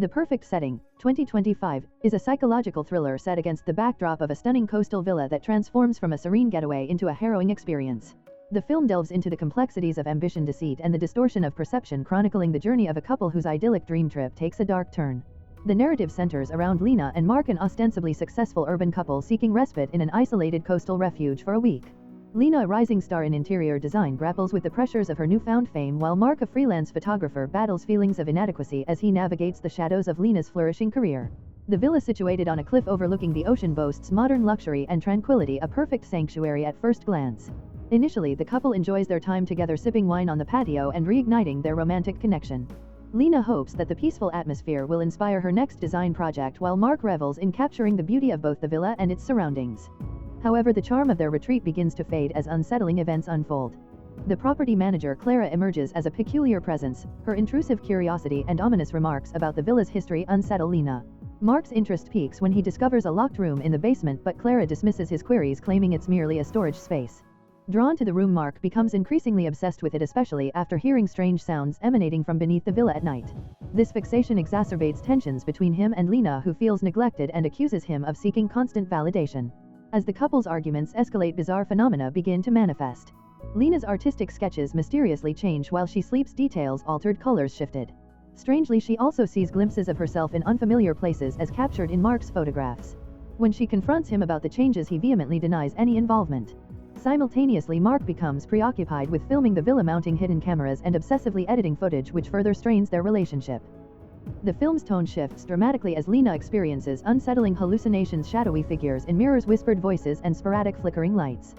The Perfect Setting, 2025, is a psychological thriller set against the backdrop of a stunning coastal villa that transforms from a serene getaway into a harrowing experience. The film delves into the complexities of ambition, deceit, and the distortion of perception, chronicling the journey of a couple whose idyllic dream trip takes a dark turn. The narrative centers around Lena and Mark, an ostensibly successful urban couple seeking respite in an isolated coastal refuge for a week. Lena, a rising star in interior design, grapples with the pressures of her newfound fame, while Mark, a freelance photographer, battles feelings of inadequacy as he navigates the shadows of Lena's flourishing career. The villa, situated on a cliff overlooking the ocean, boasts modern luxury and tranquility, a perfect sanctuary at first glance. Initially, the couple enjoys their time together, sipping wine on the patio and reigniting their romantic connection. Lena hopes that the peaceful atmosphere will inspire her next design project, while Mark revels in capturing the beauty of both the villa and its surroundings. However, the charm of their retreat begins to fade as unsettling events unfold. The property manager, Clara, emerges as a peculiar presence. Her intrusive curiosity and ominous remarks about the villa's history unsettle Lena. Mark's interest peaks when he discovers a locked room in the basement, but Clara dismisses his queries, claiming it's merely a storage space. Drawn to the room, Mark becomes increasingly obsessed with it, especially after hearing strange sounds emanating from beneath the villa at night. This fixation exacerbates tensions between him and Lena, who feels neglected and accuses him of seeking constant validation. As the couple's arguments escalate, bizarre phenomena begin to manifest. Lena's artistic sketches mysteriously change while she sleeps, details altered, colors shifted. Strangely, she also sees glimpses of herself in unfamiliar places, as captured in Mark's photographs. When she confronts him about the changes, he vehemently denies any involvement. Simultaneously, Mark becomes preoccupied with filming the villa, mounting hidden cameras and obsessively editing footage, which further strains their relationship. The film's tone shifts dramatically as Lena experiences unsettling hallucinations, shadowy figures in mirrors, whispered voices, and sporadic flickering lights.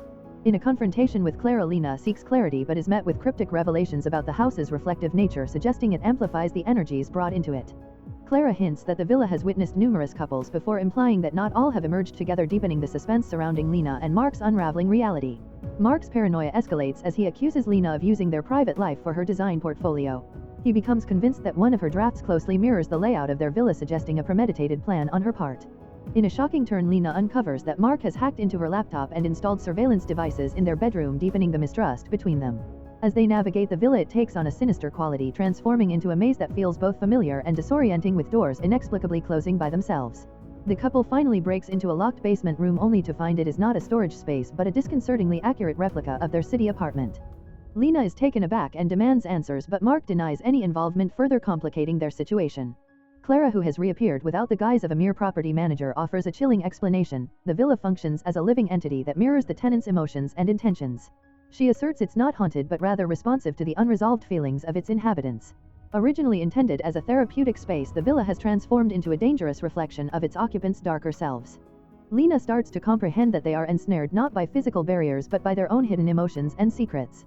In a confrontation with Clara, Lena seeks clarity but is met with cryptic revelations about the house's reflective nature, suggesting it amplifies the energies brought into it. Clara hints that the villa has witnessed numerous couples before, implying that not all have emerged together, deepening the suspense surrounding Lena and Mark's unraveling reality. Mark's paranoia escalates as he accuses Lena of using their private life for her design portfolio. He becomes convinced that one of her drafts closely mirrors the layout of their villa, suggesting a premeditated plan on her part. In a shocking turn, Lena uncovers that Mark has hacked into her laptop and installed surveillance devices in their bedroom, deepening the mistrust between them. As they navigate the villa, it takes on a sinister quality, transforming into a maze that feels both familiar and disorienting, with doors inexplicably closing by themselves. The couple finally breaks into a locked basement room, only to find it is not a storage space but a disconcertingly accurate replica of their city apartment. Lena is taken aback and demands answers, but Mark denies any involvement, further complicating their situation. Clara, who has reappeared without the guise of a mere property manager, offers a chilling explanation. The villa functions as a living entity that mirrors the tenants' emotions and intentions. She asserts it's not haunted but rather responsive to the unresolved feelings of its inhabitants. Originally intended as a therapeutic space, the villa has transformed into a dangerous reflection of its occupants' darker selves. Lena starts to comprehend that they are ensnared not by physical barriers but by their own hidden emotions and secrets.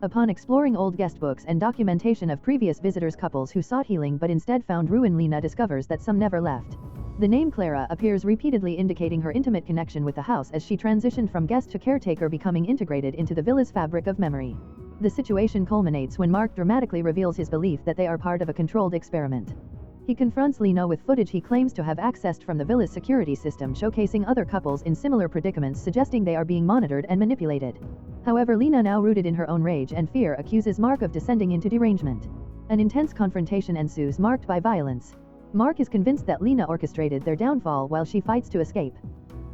Upon exploring old guestbooks and documentation of previous visitors, couples who sought healing but instead found ruin, Lena discovers that some never left. The name Clara appears repeatedly, indicating her intimate connection with the house as she transitioned from guest to caretaker, becoming integrated into the villa's fabric of memory. The situation culminates when Mark dramatically reveals his belief that they are part of a controlled experiment. He confronts Lena with footage he claims to have accessed from the villa's security system, showcasing other couples in similar predicaments, suggesting they are being monitored and manipulated. However, Lena, now rooted in her own rage and fear, accuses Mark of descending into derangement. An intense confrontation ensues, marked by violence. Mark is convinced that Lena orchestrated their downfall while she fights to escape.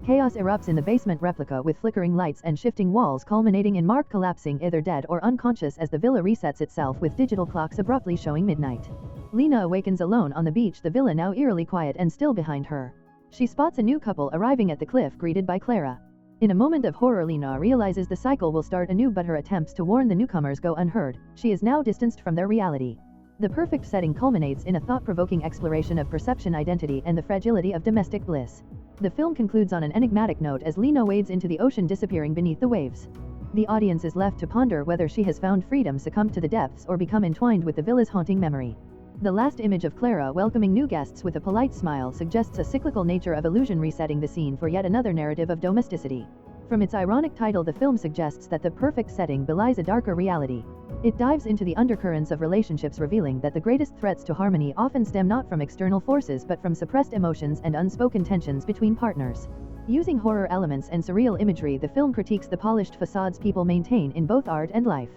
Chaos erupts in the basement replica, with flickering lights and shifting walls, culminating in Mark collapsing, either dead or unconscious, as the villa resets itself, with digital clocks abruptly showing midnight. Lena awakens alone on the beach, the villa now eerily quiet and still behind her. She spots a new couple arriving at the cliff, greeted by Clara. In a moment of horror, Lena realizes the cycle will start anew, but her attempts to warn the newcomers go unheard. She is now distanced from their reality. The Perfect Setting culminates in a thought-provoking exploration of perception, identity, and the fragility of domestic bliss. The film concludes on an enigmatic note as Lena wades into the ocean, disappearing beneath the waves. The audience is left to ponder whether she has found freedom, succumbed to the depths, or become entwined with the villa's haunting memory. The last image of Clara welcoming new guests with a polite smile suggests a cyclical nature of illusion, resetting the scene for yet another narrative of domesticity. From its ironic title, the film suggests that the perfect setting belies a darker reality. It dives into the undercurrents of relationships, revealing that the greatest threats to harmony often stem not from external forces but from suppressed emotions and unspoken tensions between partners. Using horror elements and surreal imagery, the film critiques the polished facades people maintain in both art and life.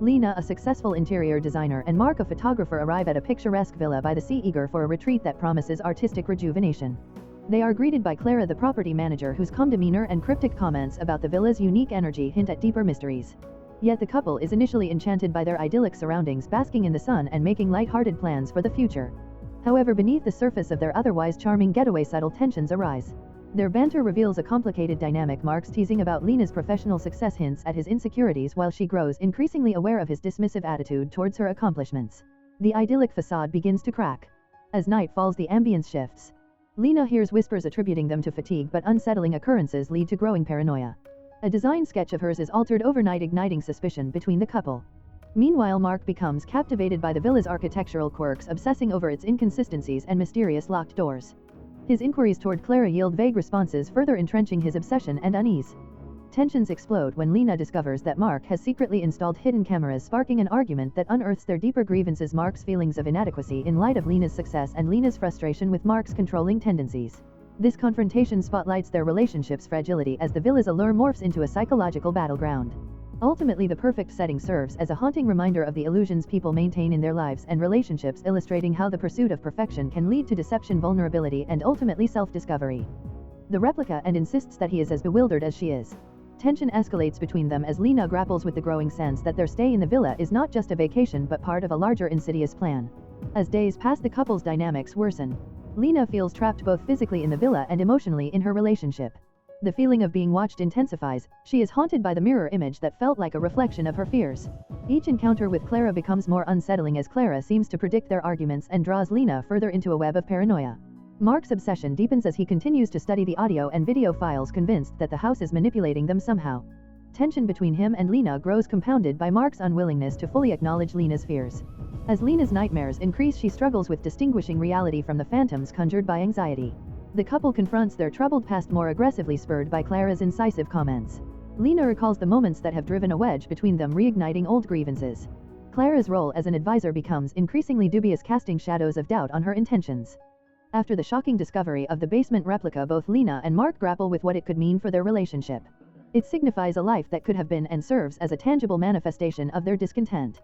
Lena, a successful interior designer, and Mark, a photographer, arrive at a picturesque villa by the sea, eager for a retreat that promises artistic rejuvenation. They are greeted by Clara, the property manager, whose calm demeanor and cryptic comments about the villa's unique energy hint at deeper mysteries. Yet the couple is initially enchanted by their idyllic surroundings, basking in the sun and making light-hearted plans for the future. However, beneath the surface of their otherwise charming getaway, subtle tensions arise. Their banter reveals a complicated dynamic. Mark's teasing about Lena's professional success hints at his insecurities, while she grows increasingly aware of his dismissive attitude towards her accomplishments. The idyllic facade begins to crack. As night falls, the ambience shifts. Lena hears whispers attributing them to fatigue, but unsettling occurrences lead to growing paranoia. A design sketch of hers is altered overnight, igniting suspicion between the couple. Meanwhile, Mark becomes captivated by the villa's architectural quirks, obsessing over its inconsistencies and mysterious locked doors. His inquiries toward Clara yield vague responses, further entrenching his obsession and unease. Tensions explode when Lena discovers that Mark has secretly installed hidden cameras, sparking an argument that unearths their deeper grievances: Mark's feelings of inadequacy in light of Lena's success and Lena's frustration with Mark's controlling tendencies. This confrontation spotlights their relationship's fragility as the villa's allure morphs into a psychological battleground. Ultimately, the perfect setting serves as a haunting reminder of the illusions people maintain in their lives and relationships, illustrating how the pursuit of perfection can lead to deception, vulnerability, and ultimately self-discovery. The replica and insists that he is as bewildered as she is. Tension escalates between them as Lena grapples with the growing sense that their stay in the villa is not just a vacation but part of a larger insidious plan. As days pass, the couple's dynamics worsen. Lena feels trapped both physically in the villa and emotionally in her relationship. The feeling of being watched intensifies. She is haunted by the mirror image that felt like a reflection of her fears. Each encounter with Clara becomes more unsettling as Clara seems to predict their arguments and draws Lena further into a web of paranoia. Mark's obsession deepens as he continues to study the audio and video files, convinced that the house is manipulating them somehow. Tension between him and Lena grows, compounded by Mark's unwillingness to fully acknowledge Lena's fears. As Lena's nightmares increase, she struggles with distinguishing reality from the phantoms conjured by anxiety. The couple confronts their troubled past, more aggressively spurred by Clara's incisive comments. Lena recalls the moments that have driven a wedge between them, reigniting old grievances. Clara's role as an advisor becomes increasingly dubious, casting shadows of doubt on her intentions. After the shocking discovery of the basement replica, both Lena and Mark grapple with what it could mean for their relationship. It signifies a life that could have been and serves as a tangible manifestation of their discontent.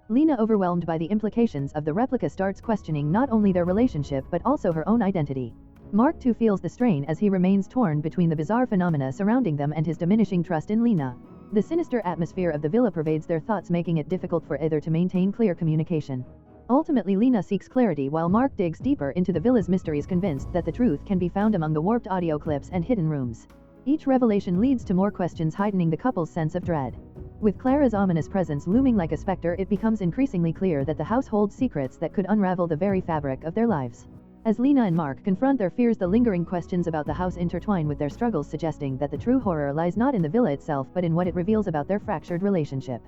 Lena, overwhelmed by the implications of the replica, starts questioning not only their relationship but also her own identity. Mark too feels the strain as he remains torn between the bizarre phenomena surrounding them and his diminishing trust in Lena. The sinister atmosphere of the villa pervades their thoughts, making it difficult for either to maintain clear communication. Ultimately, Lena seeks clarity while Mark digs deeper into the villa's mysteries, convinced that the truth can be found among the warped audio clips and hidden rooms. Each revelation leads to more questions, heightening the couple's sense of dread. With Clara's ominous presence looming like a specter, it becomes increasingly clear that the house holds secrets that could unravel the very fabric of their lives. As Lena and Mark confront their fears, the lingering questions about the house intertwine with their struggles, suggesting that the true horror lies not in the villa itself but in what it reveals about their fractured relationship.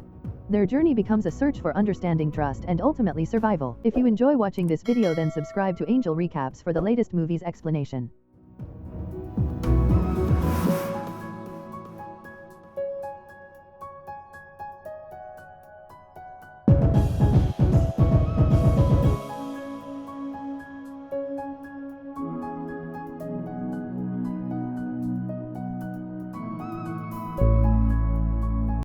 Their journey becomes a search for understanding, trust, and ultimately survival. If you enjoy watching this video, then subscribe to Angel Recaps for the latest movies explanation.